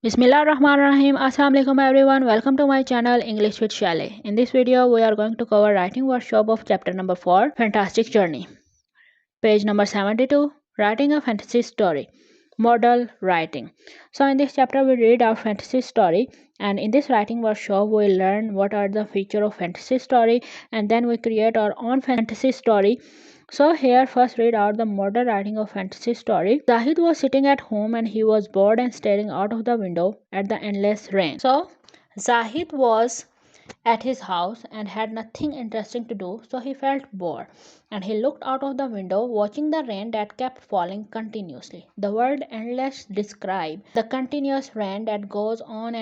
Bismillahirrahmanirrahim. Assalamu alaikum everyone. Welcome to my channel English with Shelley. In this video, we are going to cover writing workshop of chapter number 4, Fantastic Journey. Page number 72, Writing a Fantasy Story. Model Writing. So in this chapter, we read our fantasy story, and in this writing workshop, we learn what are the features of fantasy story, and then we create our own fantasy story. So here first read out the model writing of fantasy story. Zahid was sitting at home and he was bored and staring out of the window at the endless rain. So Zahid was at his house and had nothing interesting to do, so he felt bored and he looked out of the window watching the rain that kept falling continuously. The word endless describes the continuous rain that goes on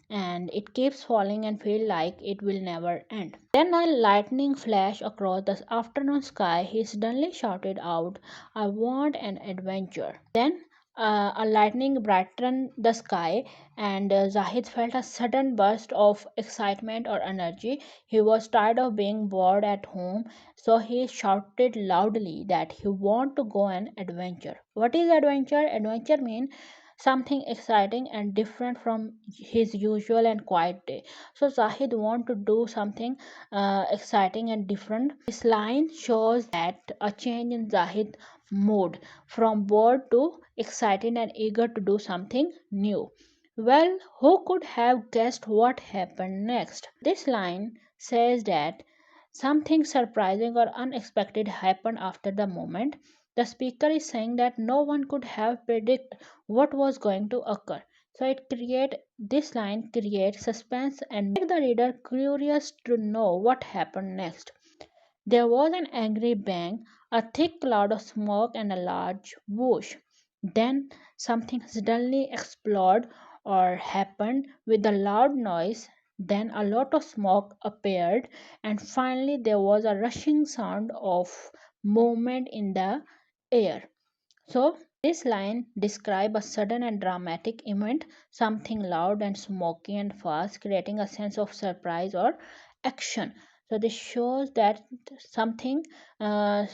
and it keeps falling and feel like it will never end. Then a lightning flashed across the afternoon sky. He suddenly shouted out, I want an adventure. Then a lightning brightened the sky, and Zahid felt a sudden burst of excitement or energy. He was tired of being bored at home, so he shouted loudly that he wanted to go on adventure. What is adventure? Adventure means something exciting and different from his usual and quiet day. So Zahid want to do something exciting and different. This line shows that a change in Zahid mood from bored to excited and eager to do something new. Well, who could have guessed what happened next? This line says that something surprising or unexpected happened after the moment. The speaker is saying that no one could have predicted what was going to occur. So this line creates suspense and make the reader curious to know what happened next. There was an angry bang, a thick cloud of smoke, and a large whoosh. Then something suddenly exploded or happened with a loud noise. Then a lot of smoke appeared, and finally there was a rushing sound of movement in the air. So, this line describes a sudden and dramatic event, something loud and smoky and fast, creating a sense of surprise or action. So, this shows that something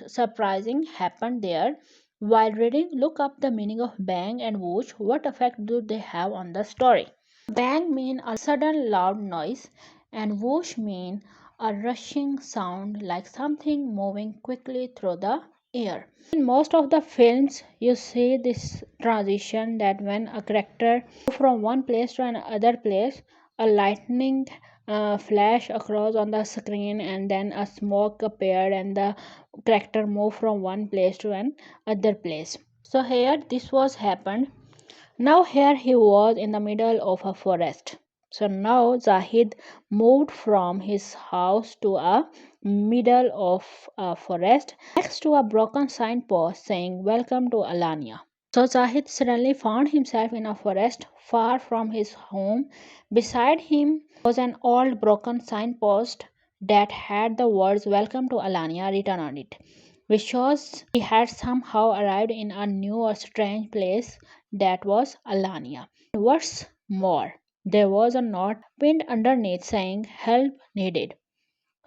surprising happened there. While reading, look up the meaning of bang and whoosh. What effect do they have on the story? Bang mean a sudden loud noise, and whoosh mean a rushing sound like something moving quickly through the air. In most of the films, you see this transition that when a character move from one place to another place, a lightning flash across on the screen, and then a smoke appeared, and the character moved from one place to another place. So here, this was happened. Now here he was in the middle of a forest. So now Zahid moved from his house to a middle of a forest next to a broken signpost saying welcome to Alania. So Zahid suddenly found himself in a forest far from his home. Beside him was an old broken signpost that had the words welcome to Alania written on it, which shows he had somehow arrived in a new or strange place that was Alania. What's more, there was a note pinned underneath saying help needed.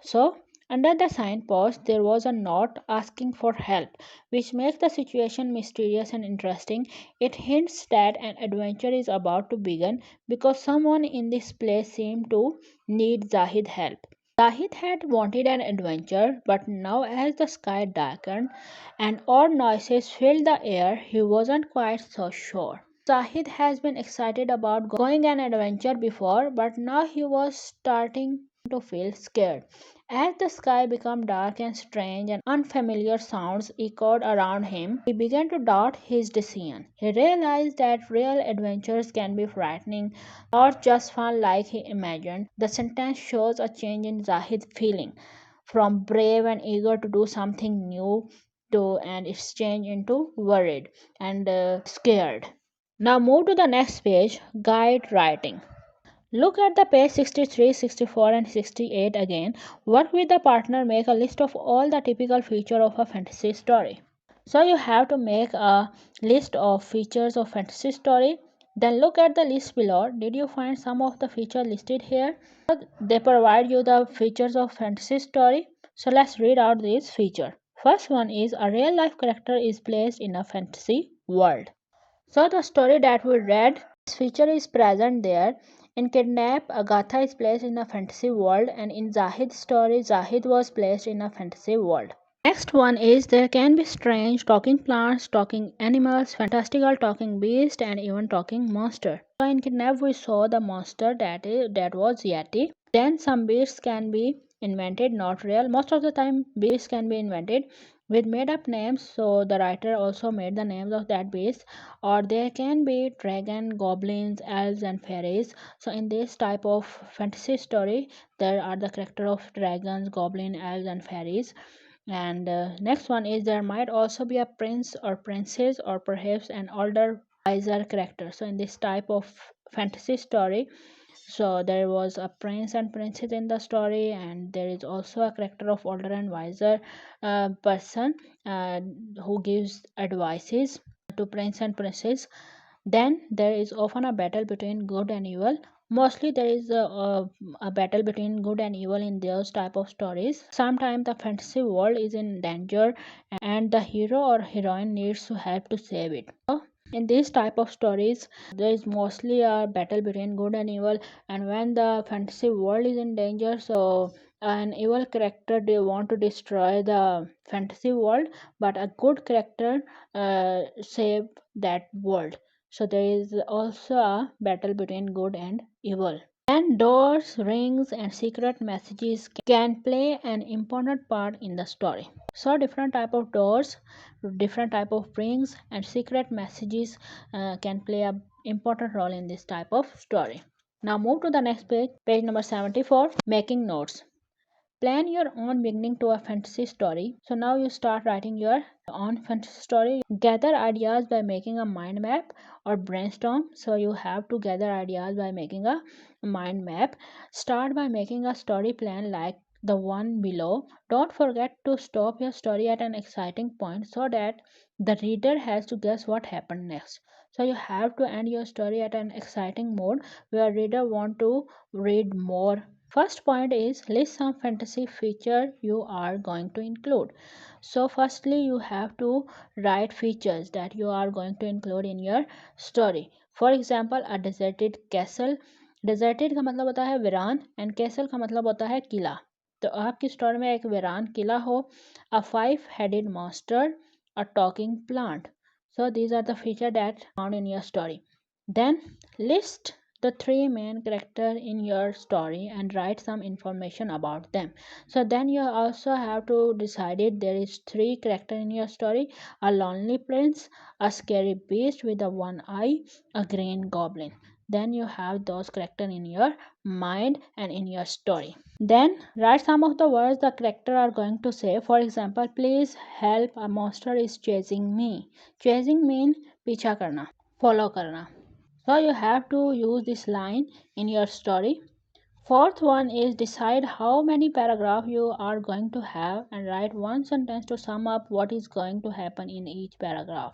So, under the signpost, there was a note asking for help, which makes the situation mysterious and interesting. It hints that an adventure is about to begin because someone in this place seemed to need Zahid's help. Zahid had wanted an adventure, but now as the sky darkened and odd noises filled the air, he wasn't quite so sure. Zahid has been excited about going an adventure before, but now he was starting to feel scared. As the sky became dark and strange and unfamiliar sounds echoed around him, he began to doubt his decision. He realized that real adventures can be frightening, not just fun like he imagined. The sentence shows a change in Zahid's feeling from brave and eager to do something new to an exchange into worried and scared. Now move to the next page, guide writing. Look at the page 63, 64 and 68 again. Work with the partner, make a list of all the typical features of a fantasy story. So you have to make a list of features of fantasy story. Then look at the list below. Did you find some of the features listed here? They provide you the features of fantasy story. So let's read out these features. First one is a real life character is placed in a fantasy world. So the story that we read This feature is present there. In Kidnap, Agatha is placed in a fantasy world, and in Zahid's story, Zahid was placed in a fantasy world. Next one is there can be strange talking plants, talking animals, fantastical talking beast, and even talking monster. So in Kidnap we saw the monster that was Yeti. Then some beasts can be invented, not real. Most of the time beasts can be invented with made up names. So the writer also made the names of that beast. Or there can be dragon, goblins, elves, and fairies. So in this type of fantasy story, there are the character of dragons, goblin, elves, and fairies. And next one is there might also be a prince or princess or perhaps an older wiser character. So in this type of fantasy story, so there was a prince and princess in the story, and there is also a character of older and wiser person uh, who gives advices to prince and princess. Then there is often a battle between good and evil. Mostly there is a battle between good and evil in those type of stories. Sometimes the fantasy world is in danger and the hero or heroine needs to help to save it. So, in these type of stories, there is mostly a battle between good and evil, and when the fantasy world is in danger, so an evil character they want to destroy the fantasy world, but a good character save that world. So there is also a battle between good and evil. And doors, rings, and secret messages can play an important part in the story. So different type of doors, different type of rings, and secret messages can play a important role in this type of story. Now move to the next page, page number 74, making notes. Plan your own beginning to a fantasy story. So now you start writing your own fantasy story. Gather ideas by making a mind map or brainstorm. So you have to gather ideas by making a mind map. Start by making a story plan like the one below. Don't forget to stop your story at an exciting point so that the reader has to guess what happened next. So you have to end your story at an exciting mode where reader want to read more. First point is list some fantasy feature you are going to include. So firstly you have to write features that you are going to include in your story. For example, a deserted castle. Deserted का मतलब होता है वीरान and castle का मतलब होता है किला. तो आपकी स्टोरी में एक वीरान किला हो, a five-headed monster, a talking plant. So these are the features that found in your story. Then list the three main characters in your story and write some information about them. So then you also have to decide it there is three characters in your story: a lonely prince, a scary beast with a one eye, a green goblin. Then you have those characters in your mind and in your story. Then write some of the words the character are going to say. For example, please help, a monster is chasing me. Chasing mean पीछा करना, follow करना. So you have to use this line in your story. Fourth one is decide how many paragraphs you are going to have and write one sentence to sum up what is going to happen in each paragraph.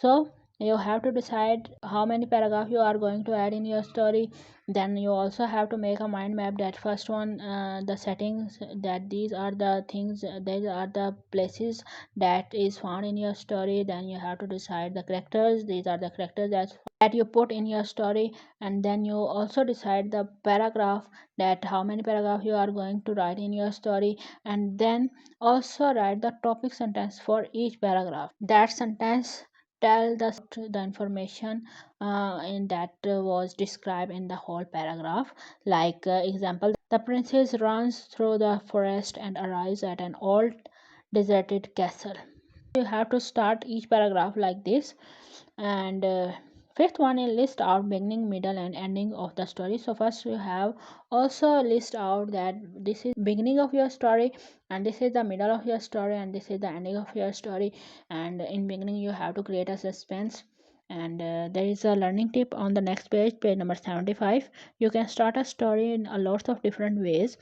So you have to decide how many paragraphs you are going to add in your story. Then you also have to make a mind map that first one the settings, that these are the things, these are the places that is found in your story. Then you have to decide the characters, these are the characters that you put in your story. And then you also decide the paragraph, that how many paragraphs you are going to write in your story. And then also write the topic sentence for each paragraph. That sentence tell the information in that was described in the whole paragraph. Like example, the princess runs through the forest and arrives at an old deserted castle. You have to start each paragraph like this. And fifth one is list out beginning, middle, and ending of the story. So first you have also list out that this is beginning of your story, and this is the middle of your story, and this is the ending of your story. And in beginning you have to create a suspense. And there is a learning tip on the next page, page number 75. You can start a story in a lots of different ways.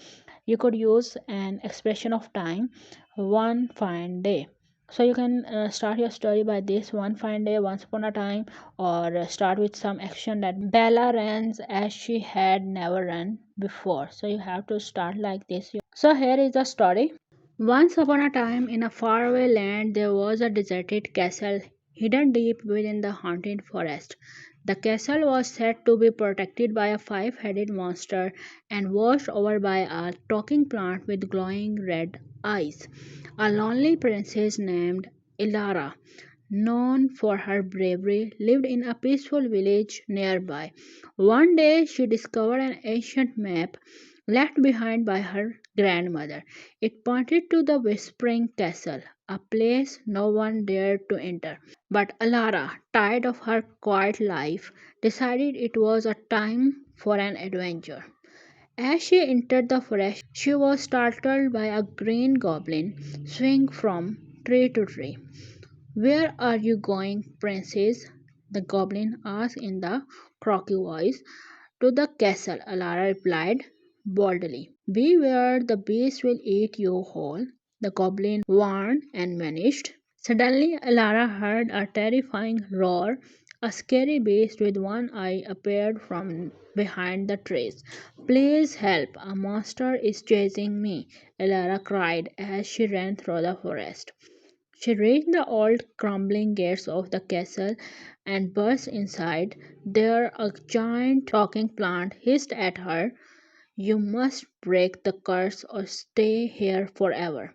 You could use an expression of time, one fine day. So you can start your story by this: one fine day, once upon a time. Or start with some action that Bella runs as she had never run before. So you have to start like this. So here is the story. Once upon a time, in a faraway land, there was a deserted castle hidden deep within the haunted forest. The castle was said to be protected by a five-headed monster and watched over by a talking plant with glowing red eyes. A lonely princess named Ilara, known for her bravery, lived in a peaceful village nearby. One day she discovered an ancient map left behind by her grandmother. It pointed to the Whispering Castle, a place no one dared to enter. But Alara, tired of her quiet life, decided it was a time for an adventure. As she entered the forest, she was startled by a green goblin swinging from tree to tree. "Where are you going, princess?" the goblin asked in the croaky voice. "To the castle," Alara replied boldly. "Beware, the beast will eat you whole," the goblin warned and vanished. Suddenly, Alara heard a terrifying roar. A scary beast with one eye appeared from behind the trees. "Please help! A monster is chasing me!" Alara cried as she ran through the forest. She reached the old crumbling gates of the castle and burst inside. There a giant talking plant hissed at her. "You must break the curse or stay here forever."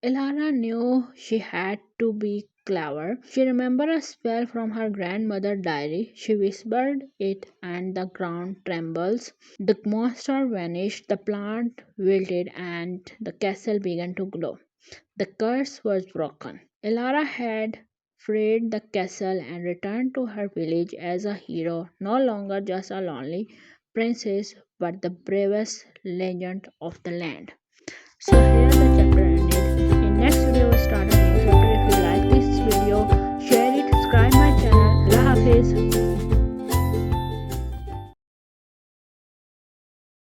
Elara knew she had to be clever. She remembered a spell from her grandmother's diary. She whispered it and the ground trembles. The monster vanished, the plant wilted, and the castle began to glow. The curse was broken. Elara had freed the castle and returned to her village as a hero, no longer just a lonely princess, but the bravest legend of the land. So here the chapter